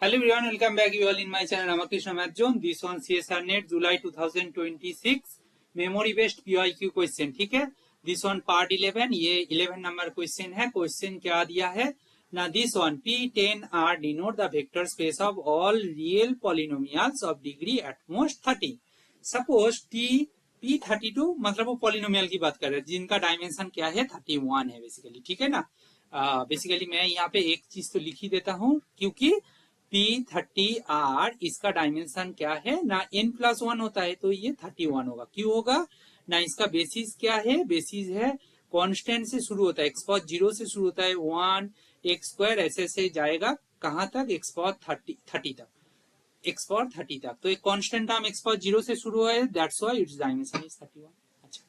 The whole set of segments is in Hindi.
Hello everyone, welcome back you all in my channel Ramakrishna Math Zone. This one CSR Net July 2026 memory based PYQ question. ठीक है, this one part 11, ये 11 नंबर क्वेश्चन है. क्वेश्चन क्या दिया है ना, this one P10R denote the vector space of all real polynomials of degree at most 30. Suppose P32 मतलब वो पॉलिनोमियल की बात कर रहे हैं जिनका डायमेंशन क्या है 31 है बेसिकली. ठीक है ना, बेसिकली मैं यहाँ पे एक चीज तो लिख ही देता हूँ क्योंकि P30R इसका डायमेंशन क्या है ना, n+1 होता है तो ये 31 होगा. क्यों होगा ना, इसका बेसिस क्या है, बेसिस है कांस्टेंट से शुरू होता है, x पावर 0 से शुरू होता है 1 x स्क्वायर ऐसे से जाएगा कहां तक, x पावर 30 तक, x पावर 30 तक. तो एक कांस्टेंट टर्म x पावर 0 से शुरू है, that's why its dimension is 31. अच्छा,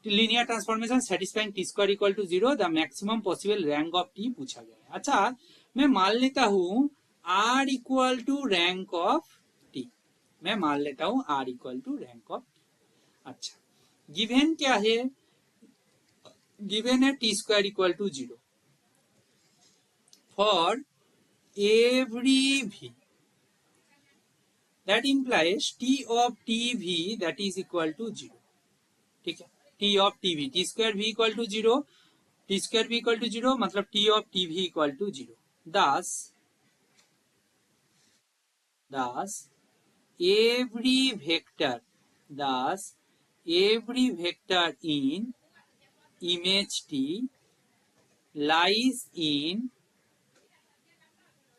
linear transformation satisfying t square equal to 0 the maximum possible rank of t पूछा गया है. अच्छा, मैं मान लेता हूं R equal to rank of T, मैं मान लेता हूं R equal to rank of T. अच्छा, गिवन क्या है, गिवन है T square equal to 0 for every V, that implies T of TV that is equal to 0. ठीक है, T of TV, T square V equal to 0, T square V equal to 0 मतलब T of TV equal to 0. Thus every vector in image T lies in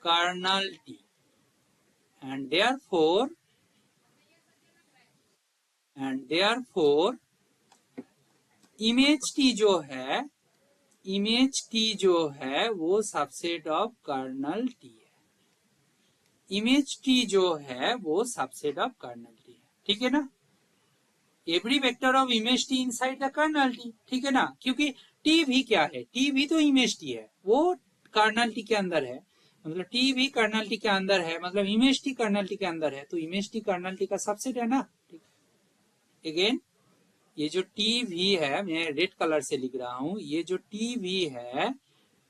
kernel T, and therefore image T जो है वो सबसेट ऑफ कर्नल T है. इमेज T जो है वो सबसेट ऑफ कर्नल T है. ठीक है ना, every vector of image T inside the kernel T. ठीक है ना, क्योंकि T भी क्या है, T भी तो इमेज T है, वो कर्नल T के अंदर है, मतलब T भी कर्नल T के अंदर है, मतलब इमेज T कर्नल T के अंदर है, तो इमेज T कर्नल T का सबसेट है ना. ठीक है, अगेन ये जो T भी है मैं रेड कलर से लिख रहा हूं, ये जो T भी है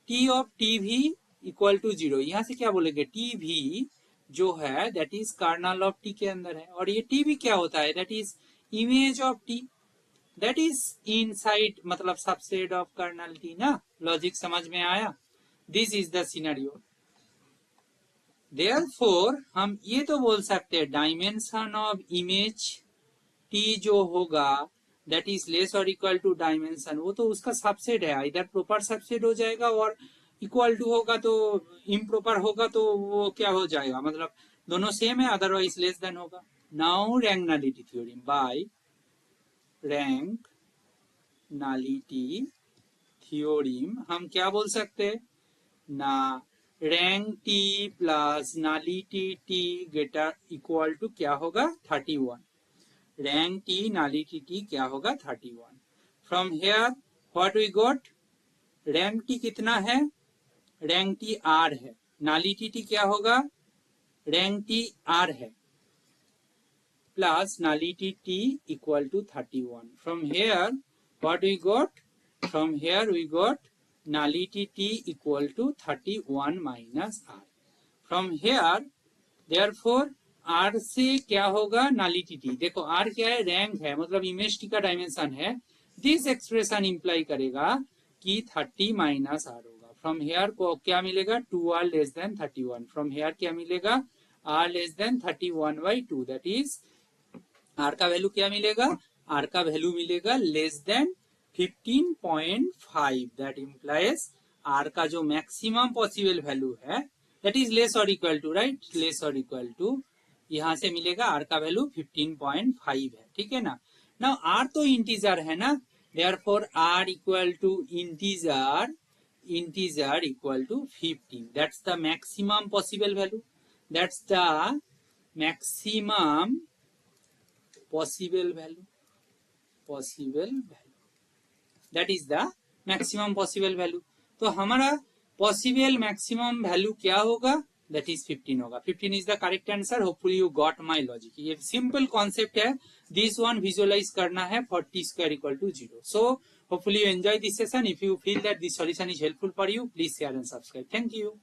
T ऑफ T भी इक्वल टू 0, यहां से क्या बोलेंगे, T भी जो है that is kernel of T के अंदर है, और ये T भी क्या होता है, that is image of T that is inside, मतलब सबसेट ऑफ कर्नल T ना. लॉजिक समझ में आया, this is the scenario. Therefore हम ये तो बोल सकते हैं डायमेंशन ऑफ इमेज T जो होगा दैट इज लेस और इक्वल टू डायमेंशन, वो तो उसका सबसेट है, इधर प्रॉपर सबसेट हो जाएगा, और इक्वल टू होगा तो इम्प्रॉपर होगा तो वो क्या हो जाएगा, मतलब दोनों सेम है, अदरवाइज लेस देन होगा. Now rank nullity theorem, by rank nullity theorem हम क्या बोल सकते हैं ना, rank T plus nullity T greater equal to क्या होगा 31. रैंक T नलिटी T क्या होगा 31. From here what we got, rank T कितना है, रैंक T R है, नलिटी T क्या होगा, रैंक T R है, plus nullity T equal to 31. From here what we got, from here we got nullity T equal to 31 minus R. From here therefore R से क्या होगा नलिटी T, देखो R क्या है, रैंक है, मतलब इमेज T का डायमेंशन है. दिस एक्सप्रेशन इंप्लाई करेगा कि 30 माइनस R होगा. फ्रॉम हेयर को क्या मिलेगा, 2R less than 31. From hair क्या मिलेगा, R less than 31/2, that is R का वैल्यू क्या मिलेगा, R का वैल्यू मिलेगा less than 15.5. That implies R का जो मैक्सिमम पॉसिबल वैल्यू है दैट इज लेस और इक्वल टू, राइट, लेस और इक्वल टू, यहां से मिलेगा R का वैल्यू 15.5 है. ठीक है ना. नाउ R तो इंटीजर है ना, therefore R equal to integer equal to 15. That's the maximum possible value. That's the maximum possible value. That is the maximum possible value. तो हमारा possible maximum value क्या होगा, that is 15 होगा. 15 is the correct answer. Hopefully you got my logic. ये simple concept है, this one visualize करना है for T square equal to 0. So hopefully you enjoy this session. If you feel that this solution is helpful for you, please share and subscribe. Thank you.